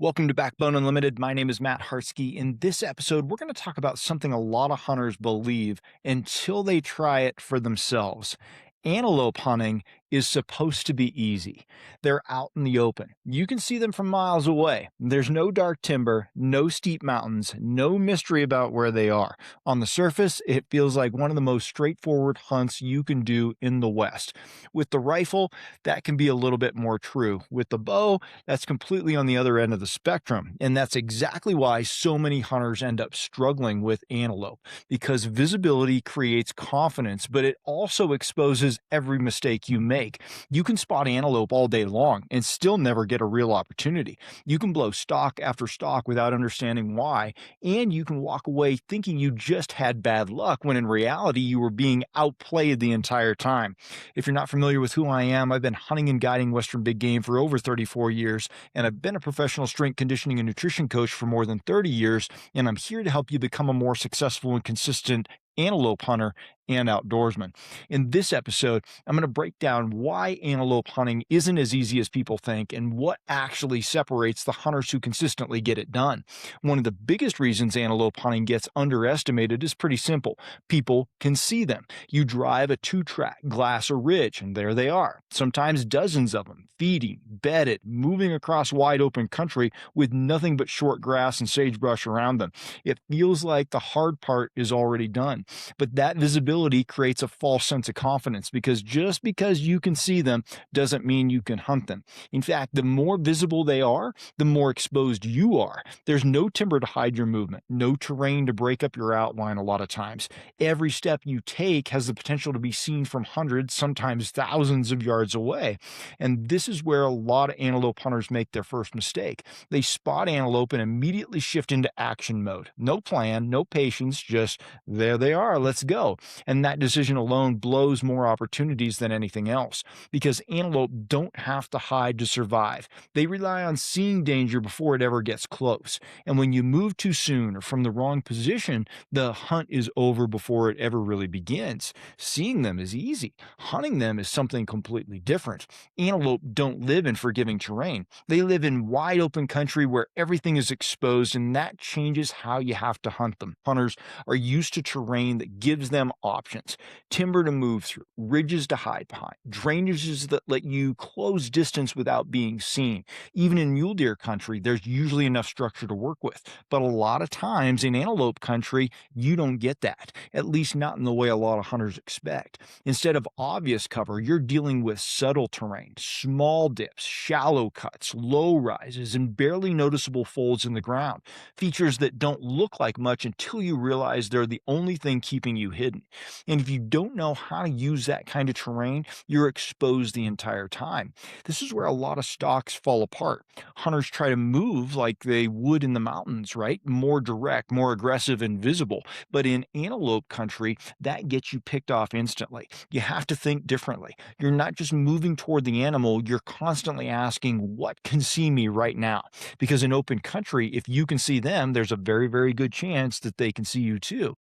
Welcome to Backbone Unlimited. My name is Matt Hartsky. In this episode, we're going to talk about something a lot of hunters believe until they try it for themselves. Antelope hunting is supposed to be easy. They're out in the open. You can see them from miles away. There's no dark timber, no steep mountains, no mystery about where they are. On the surface, it feels like one of the most straightforward hunts you can do in the West. With the rifle, that can be a little bit more true. With the bow, that's completely on the other end of the spectrum. And that's exactly why so many hunters end up struggling with antelope, because visibility creates confidence, but it also exposes every mistake you make. You can spot antelope all day long and still never get a real opportunity. You can blow stock after stock without understanding why, and you can walk away thinking you just had bad luck when in reality you were being outplayed the entire time. If you're not familiar with who I am, I've been hunting and guiding Western big game for over 34 years, and I've been a professional strength conditioning and nutrition coach for more than 30 years, and I'm here to help you become a more successful and consistent antelope hunter and outdoorsman. In this episode, I'm going to break down why antelope hunting isn't as easy as people think and what actually separates the hunters who consistently get it done. One of the biggest reasons antelope hunting gets underestimated is pretty simple. People can see them. You drive a two-track, glass, or ridge, and there they are. Sometimes dozens of them, feeding, bedded, moving across wide open country with nothing but short grass and sagebrush around them. It feels like the hard part is already done. But that visibility creates a false sense of confidence, because just because you can see them doesn't mean you can hunt them. In fact, the more visible they are, the more exposed you are. There's no timber to hide your movement, no terrain to break up your outline a lot of times. Every step you take has the potential to be seen from hundreds, sometimes thousands of yards away. And this is where a lot of antelope hunters make their first mistake. They spot antelope and immediately shift into action mode. No plan, no patience, just there they are, let's go. And that decision alone blows more opportunities than anything else, because antelope don't have to hide to survive. They rely on seeing danger before it ever gets close. And when you move too soon or from the wrong position, the hunt is over before it ever really begins. Seeing them is easy. Hunting them is something completely different. Antelope don't live in forgiving terrain. They live in wide open country where everything is exposed, and that changes how you have to hunt them. Hunters are used to terrain that gives them options: timber to move through, ridges to hide behind, drainages that let you close distance without being seen. Even in mule deer country, there's usually enough structure to work with. But a lot of times in antelope country, you don't get that, at least not in the way a lot of hunters expect. Instead of obvious cover, you're dealing with subtle terrain, small dips, shallow cuts, low rises, and barely noticeable folds in the ground. Features that don't look like much until you realize they're the only thing keeping you hidden. And if you don't know how to use that kind of terrain, you're exposed the entire time. This is where a lot of stalks fall apart. Hunters try to move like they would in the mountains, right? More direct, more aggressive, and visible. But in antelope country, that gets you picked off instantly. You have to think differently. You're not just moving toward the animal, you're constantly asking, what can see me right now? Because in open country, if you can see them, there's a very, very good chance that they can see you too.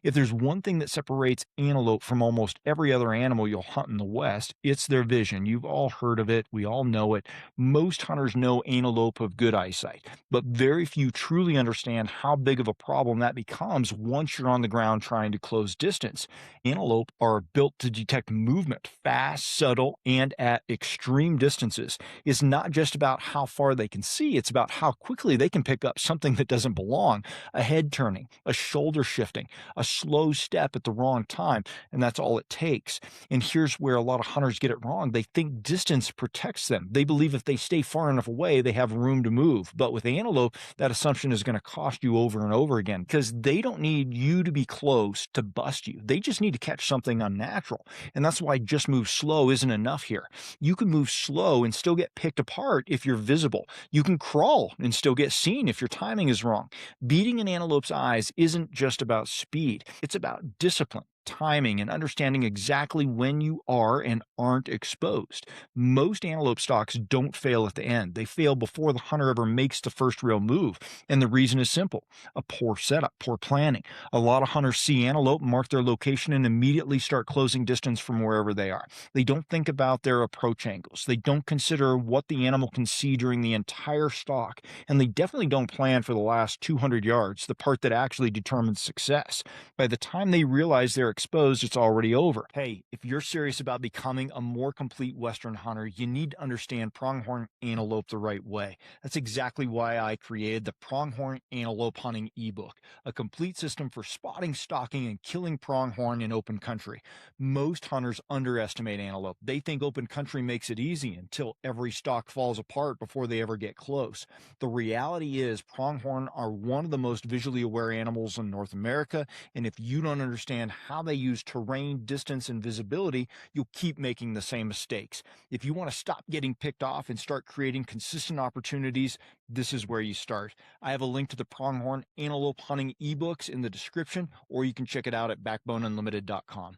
If there's one thing that separates antelope from almost every other animal you'll hunt in the West, it's their vision. You've all heard of it. We all know it. Most hunters know antelope have good eyesight, but very few truly understand how big of a problem that becomes once you're on the ground trying to close distance. Antelope are built to detect movement fast, subtle, and at extreme distances. It's not just about how far they can see, it's about how quickly they can pick up something that doesn't belong: a head turning, a shoulder shifting, a slow step at the wrong time, and that's all it takes. And here's where a lot of hunters get it wrong. They think distance protects them. They believe if they stay far enough away, they have room to move. But with antelope, that assumption is going to cost you over and over again, because they don't need you to be close to bust you. They just need to catch something unnatural. And that's why just move slow isn't enough here. You can move slow and still get picked apart if you're visible. You can crawl and still get seen if your timing is wrong. Beating an antelope's eyes isn't just about speed. It's about discipline, timing, and understanding exactly when you are and aren't exposed. Most antelope stalks don't fail at the end. They fail before the hunter ever makes the first real move. And the reason is simple: a poor setup, poor planning. A lot of hunters see antelope, mark their location, and immediately start closing distance from wherever they are. They don't think about their approach angles. They don't consider what the animal can see during the entire stalk. And they definitely don't plan for the last 200 yards, the part that actually determines success. By the time they realize they're exposed, it's already over. Hey, if you're serious about becoming a more complete Western hunter, you need to understand pronghorn antelope the right way. That's exactly why I created the Pronghorn Antelope Hunting ebook, a complete system for spotting, stalking, and killing pronghorn in open country. Most hunters underestimate antelope. They think open country makes it easy until every stalk falls apart before they ever get close. The reality is, pronghorn are one of the most visually aware animals in North America, and if you don't understand how they use terrain, distance, and visibility, you'll keep making the same mistakes. If you want to stop getting picked off and start creating consistent opportunities, this is where you start. I have a link to the Pronghorn Antelope Hunting ebooks in the description, or you can check it out at backboneunlimited.com.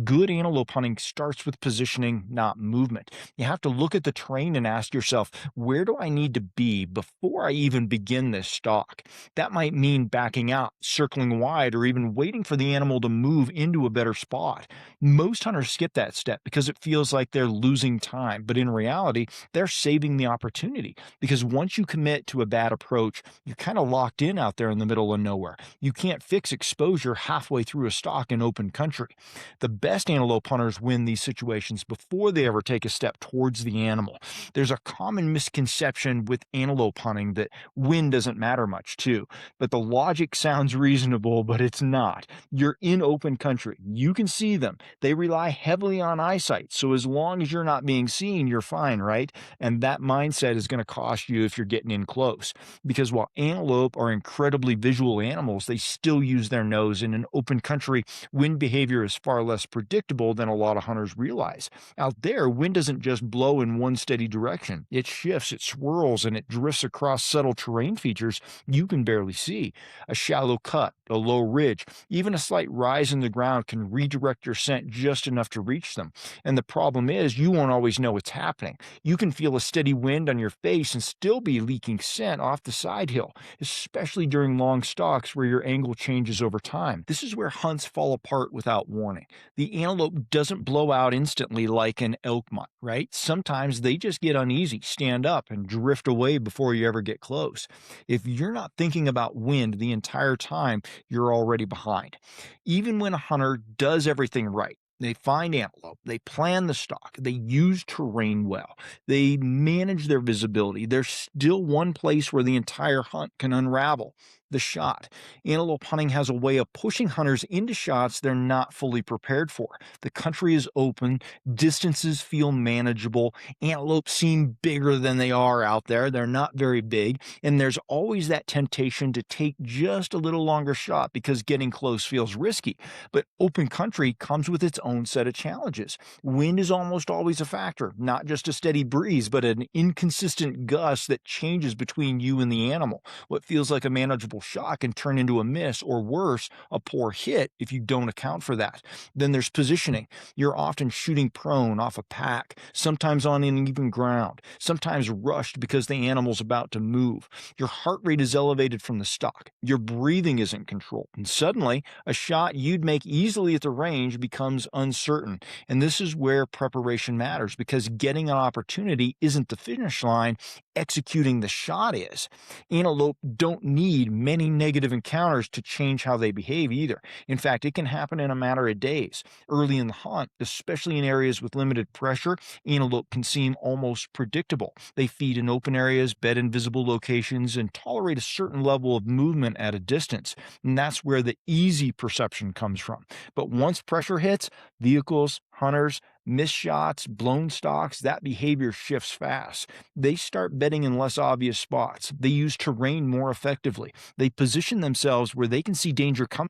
Good antelope hunting starts with positioning, not movement. You have to look at the terrain and ask yourself, where do I need to be before I even begin this stalk? That might mean backing out, circling wide, or even waiting for the animal to move into a better spot. Most hunters skip that step because it feels like they're losing time, but in reality, they're saving the opportunity, because once you commit to a bad approach, you're kind of locked in out there in the middle of nowhere. You can't fix exposure halfway through a stalk in open country. The best antelope hunters win these situations before they ever take a step towards the animal. There's a common misconception with antelope hunting that wind doesn't matter much, too. But the logic sounds reasonable, but it's not. You're in open country. You can see them. They rely heavily on eyesight. So as long as you're not being seen, you're fine, right? And that mindset is going to cost you if you're getting in close. Because while antelope are incredibly visual animals, they still use their nose. In an open country, wind behavior is far less predictable than a lot of hunters realize. Out there, wind doesn't just blow in one steady direction. It shifts, it swirls, and it drifts across subtle terrain features you can barely see. A shallow cut, a low ridge, even a slight rise in the ground can redirect your scent just enough to reach them. And the problem is, you won't always know what's happening. You can feel a steady wind on your face and still be leaking scent off the side hill, especially during long stalks where your angle changes over time. This is where hunts fall apart without warning. The antelope doesn't blow out instantly like an elk might, right? Sometimes they just get uneasy, stand up, and drift away before you ever get close. If you're not thinking about wind the entire time, you're already behind. Even when a hunter does everything right, they find antelope, they plan the stalk, they use terrain well, they manage their visibility, there's still one place where the entire hunt can unravel: the shot. Antelope hunting has a way of pushing hunters into shots they're not fully prepared for. The country is open, distances feel manageable, antelope seem bigger than they are out there, they're not very big, and there's always that temptation to take just a little longer shot because getting close feels risky. But open country comes with its own set of challenges. Wind is almost always a factor, not just a steady breeze, but an inconsistent gust that changes between you and the animal. What feels like a manageable shot can turn into a miss, or worse, a poor hit if you don't account for that. Then there's positioning. You're often shooting prone off a pack, sometimes on uneven ground, sometimes rushed because the animal's about to move. Your heart rate is elevated from the stock. Your breathing isn't controlled. And suddenly, a shot you'd make easily at the range becomes uncertain. And this is where preparation matters, because getting an opportunity isn't the finish line, executing the shot is. Antelope don't need many negative encounters to change how they behave either. In fact, it can happen in a matter of days. Early in the hunt, especially in areas with limited pressure, antelope can seem almost predictable. They feed in open areas, bed in visible locations, and tolerate a certain level of movement at a distance. And that's where the easy perception comes from. But once pressure hits, vehicles, hunters, missed shots, blown stalks, that behavior shifts fast. They start bedding in less obvious spots. They use terrain more effectively. They position themselves where they can see danger coming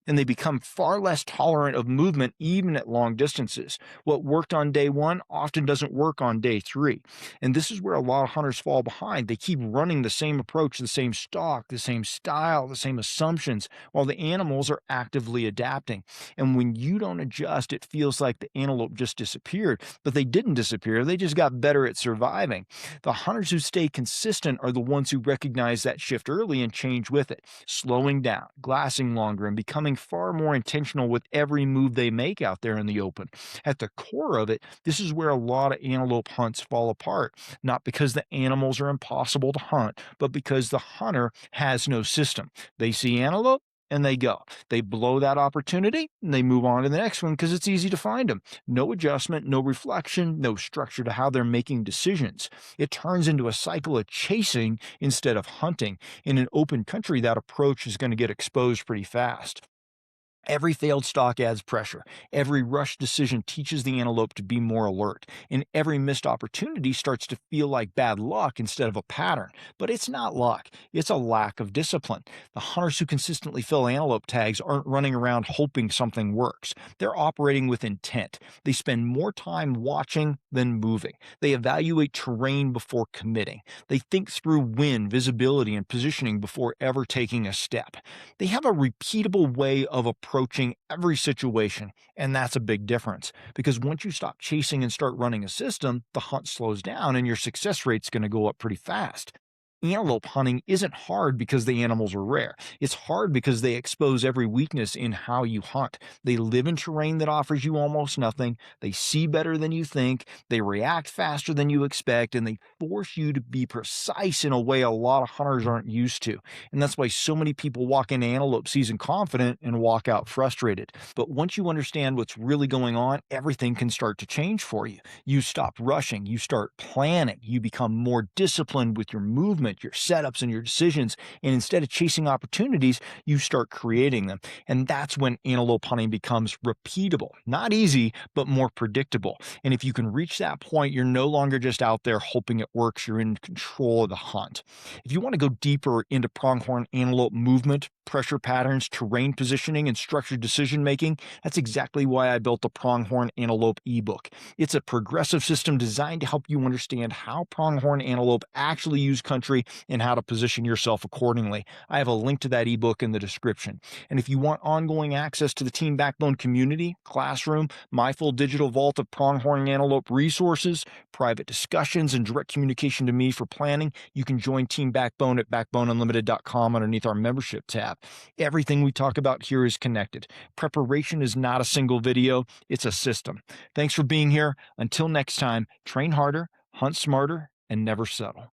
and they become far less tolerant of movement even at long distances. What worked on day one often doesn't work on day three. And this is where a lot of hunters fall behind. They keep running the same approach, the same stalk, the same style, the same assumptions, while the animals are actively adapting. And when you don't adjust, it feels like the antelope just disappeared, but they didn't disappear. They just got better at surviving. The hunters who stay consistent are the ones who recognize that shift early and change with it, slowing down, glassing longer, and becoming far more intentional with every move they make out there in the open. At the core of it, this is where a lot of antelope hunts fall apart, not because the animals are impossible to hunt, but because the hunter has no system. They see antelope and they go. They blow that opportunity and they move on to the next one because it's easy to find them. No adjustment, no reflection, no structure to how they're making decisions. It turns into a cycle of chasing instead of hunting. In an open country, that approach is going to get exposed pretty fast. Every failed stalk adds pressure. Every rushed decision teaches the antelope to be more alert. And every missed opportunity starts to feel like bad luck instead of a pattern. But it's not luck, it's a lack of discipline. The hunters who consistently fill antelope tags aren't running around hoping something works. They're operating with intent. They spend more time watching than moving. They evaluate terrain before committing. They think through wind, visibility, and positioning before ever taking a step. They have a repeatable way of approaching every situation, and that's a big difference because once you stop chasing and start running a system, the hunt slows down and your success rate's going to go up pretty fast. Antelope hunting isn't hard because the animals are rare. It's hard because they expose every weakness in how you hunt. They live in terrain that offers you almost nothing. They see better than you think. They react faster than you expect, and they force you to be precise in a way a lot of hunters aren't used to. And that's why so many people walk into antelope season confident and walk out frustrated. But once you understand what's really going on, everything can start to change for you. You stop rushing, you start planning, you become more disciplined with your movement, your setups, and your decisions. And instead of chasing opportunities, you start creating them. And that's when antelope hunting becomes repeatable. Not easy, but more predictable. And if you can reach that point, you're no longer just out there hoping it works, you're in control of the hunt. If you want to go deeper into pronghorn antelope movement, pressure patterns, terrain positioning, and structured decision making, that's exactly why I built the Pronghorn Antelope ebook. It's a progressive system designed to help you understand how pronghorn antelope actually use country and how to position yourself accordingly. I have a link to that ebook in the description. And if you want ongoing access to the Team Backbone community, classroom, my full digital vault of pronghorn antelope resources, private discussions, and direct communication to me for planning, you can join Team Backbone at backboneunlimited.com underneath our membership tab. Everything we talk about here is connected. Preparation is not a single video, it's a system. Thanks for being here. Until next time, train harder, hunt smarter, and never settle.